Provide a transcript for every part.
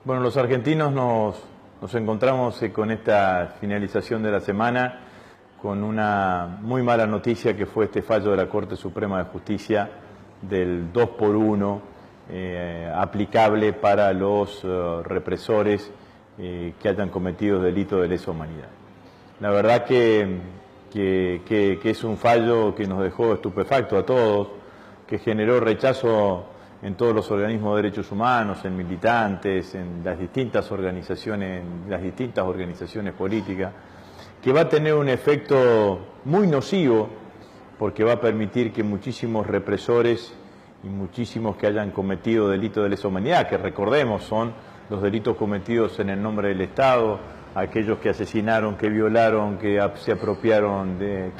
Bueno, los argentinos nos encontramos con esta finalización de la semana con una muy mala noticia, que fue este fallo de la Corte Suprema de Justicia del 2 por 1 aplicable para los represores que hayan cometido delito de lesa humanidad. La verdad que es un fallo que nos dejó estupefactos a todos, que generó rechazo en todos los organismos de derechos humanos, en militantes, en las distintas organizaciones políticas, que va a tener un efecto muy nocivo, porque va a permitir que muchísimos represores y muchísimos que hayan cometido delitos de lesa humanidad, que recordemos son los delitos cometidos en el nombre del Estado, aquellos que asesinaron, que violaron, que se apropiaron de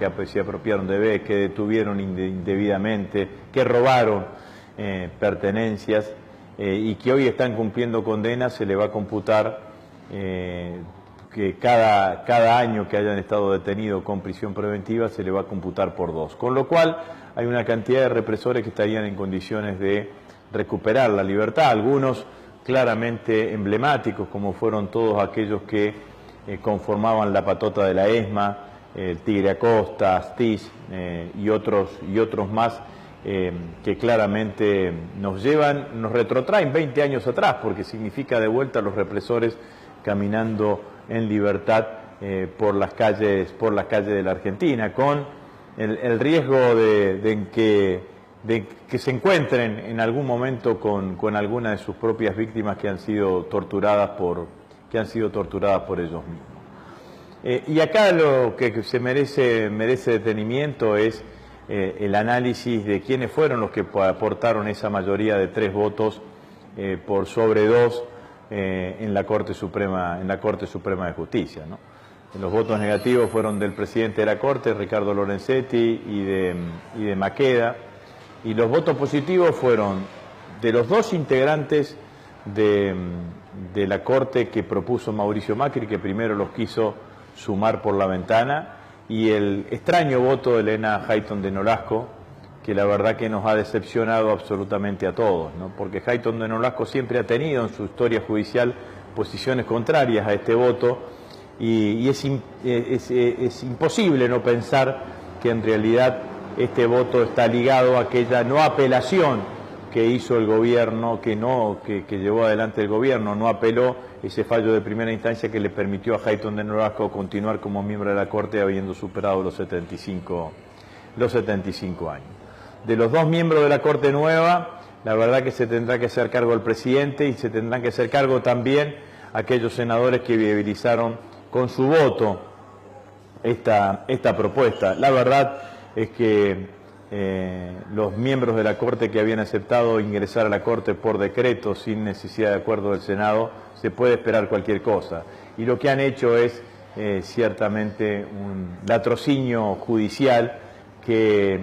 bebés, que detuvieron indebidamente, que robaron pertenencias y que hoy están cumpliendo condenas, se le va a computar que cada año que hayan estado detenidos con prisión preventiva se le va a computar por 2. Con lo cual hay una cantidad de represores que estarían en condiciones de recuperar la libertad, algunos claramente emblemáticos, como fueron todos aquellos que conformaban la patota de la ESMA, el Tigre Acosta, Astiz y otros más, que claramente nos retrotraen 20 años atrás, porque significa de vuelta a los represores caminando en libertad por las calles de la Argentina, con el riesgo de que se encuentren en algún momento con alguna de sus propias víctimas que han sido torturadas por ellos mismos. Y acá lo que se merece detenimiento es el análisis de quiénes fueron los que aportaron esa mayoría de 3 votos por sobre 2 en la Corte Suprema de Justicia, ¿no? Los votos negativos fueron del presidente de la Corte, Ricardo Lorenzetti, y de Maqueda, y los votos positivos fueron de los 2 integrantes de la Corte que propuso Mauricio Macri, que primero los quiso sumar por la ventana, y el extraño voto de Elena Hayton de Nolasco, que la verdad que nos ha decepcionado absolutamente a todos, ¿no? Porque Hayton de Nolasco siempre ha tenido en su historia judicial posiciones contrarias a este voto, y es imposible no pensar que en realidad este voto está ligado a aquella no apelación que hizo el gobierno, que llevó adelante el gobierno, no apeló ese fallo de primera instancia que le permitió a Hayton de Nolasco continuar como miembro de la Corte habiendo superado los 75 años. De los 2 miembros de la Corte nueva, la verdad que se tendrá que hacer cargo el presidente, y se tendrán que hacer cargo también aquellos senadores que viabilizaron con su voto esta propuesta. La verdad es que los miembros de la Corte que habían aceptado ingresar a la Corte por decreto sin necesidad de acuerdo del Senado, se puede esperar cualquier cosa. Y lo que han hecho es ciertamente un latrocinio judicial que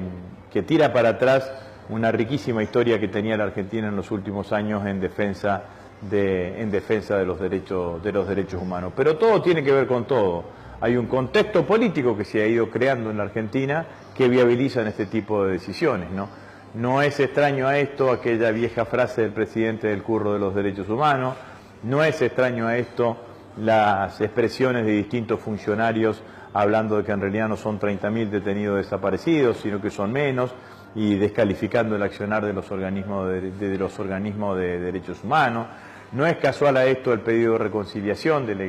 tira para atrás una riquísima historia que tenía la Argentina en los últimos años en defensa de los derechos humanos. Pero todo tiene que ver con todo. Hay un contexto político que se ha ido creando en la Argentina que viabilizan este tipo de decisiones, ¿no? No es extraño a esto aquella vieja frase del presidente del Curro de los Derechos Humanos, no es extraño a esto las expresiones de distintos funcionarios hablando de que en realidad no son 30.000 detenidos desaparecidos, sino que son menos, y descalificando el accionar de los organismos de derechos humanos. No es casual a esto el pedido de reconciliación de la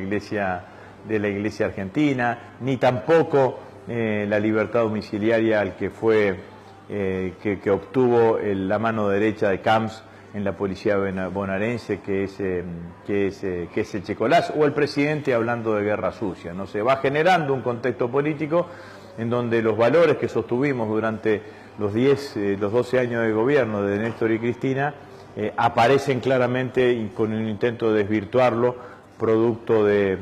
Iglesia argentina, ni tampoco la libertad domiciliaria al que obtuvo la mano derecha de Camps en la policía bonaerense, que es Echecolás, o el presidente hablando de guerra sucia, ¿no? Se va generando un contexto político en donde los valores que sostuvimos durante los 12 años de gobierno de Néstor y Cristina aparecen claramente, y con un intento de desvirtuarlo, producto de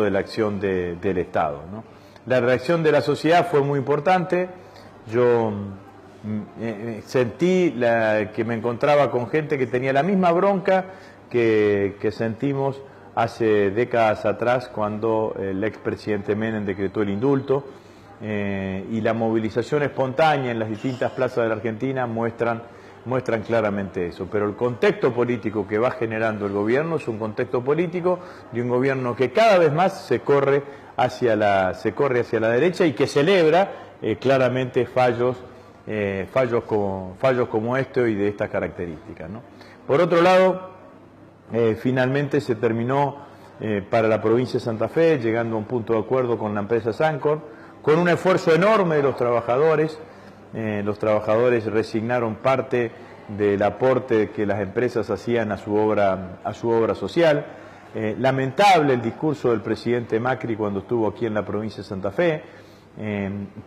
la acción del Estado, ¿no? La reacción de la sociedad fue muy importante. Yo sentí que me encontraba con gente que tenía la misma bronca que sentimos hace décadas atrás, cuando el expresidente Menem decretó el indulto, y la movilización espontánea en las distintas plazas de la Argentina muestran muestran claramente eso. Pero el contexto político que va generando el gobierno es un contexto político de un gobierno que cada vez más se corre hacia la derecha y que celebra claramente fallos como este y de estas características, ¿no? Por otro lado, finalmente se terminó para la provincia de Santa Fe, llegando a un punto de acuerdo con la empresa Sancor, con un esfuerzo enorme de los trabajadores. Los trabajadores resignaron parte del aporte que las empresas hacían a su obra social. Lamentable el discurso del presidente Macri cuando estuvo aquí en la provincia de Santa Fe,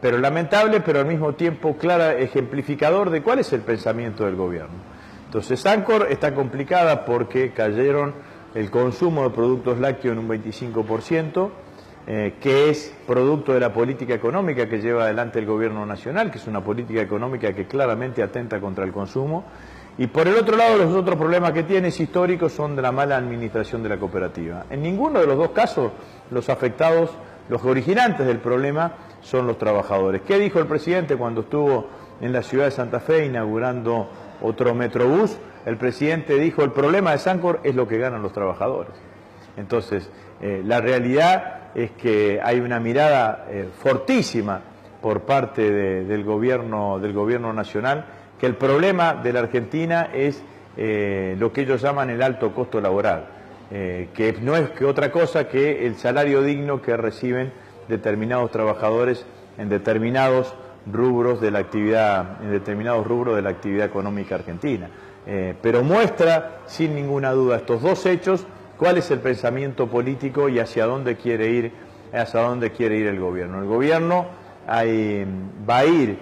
pero lamentable, pero al mismo tiempo ejemplificador de cuál es el pensamiento del gobierno. Entonces, Sancor está complicada porque cayeron el consumo de productos lácteos en un 25%, que es producto de la política económica que lleva adelante el gobierno nacional, que es una política económica que claramente atenta contra el consumo. Y por el otro lado, los otros problemas que tiene históricos son de la mala administración de la cooperativa. En ninguno de los dos casos los afectados, los originantes del problema, son los trabajadores. ¿Qué dijo el presidente cuando estuvo en la ciudad de Santa Fe inaugurando otro Metrobús? El presidente dijo, el problema de Sancor es lo que ganan los trabajadores. Entonces, la realidad es que hay una mirada fortísima por parte del gobierno nacional, que el problema de la Argentina es lo que ellos llaman el alto costo laboral, que no es que otra cosa que el salario digno que reciben determinados trabajadores en determinados rubros de la actividad económica argentina. Pero muestra sin ninguna duda estos dos hechos cuál es el pensamiento político y hacia dónde quiere ir el gobierno. El gobierno va a ir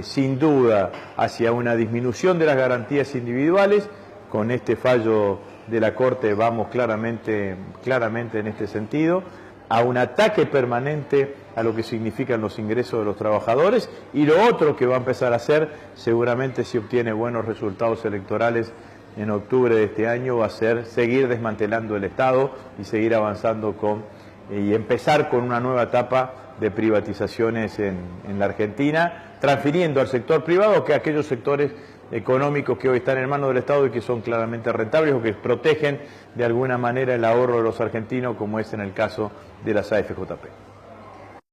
sin duda hacia una disminución de las garantías individuales. Con este fallo de la Corte vamos claramente en este sentido, a un ataque permanente a lo que significan los ingresos de los trabajadores, y lo otro que va a empezar a hacer, seguramente si obtiene buenos resultados electorales en octubre de este año, va a ser seguir desmantelando el Estado y seguir avanzando y empezar con una nueva etapa de privatizaciones en la Argentina, transfiriendo al sector privado que aquellos sectores económicos que hoy están en manos del Estado y que son claramente rentables o que protegen de alguna manera el ahorro de los argentinos, como es en el caso de las AFJP.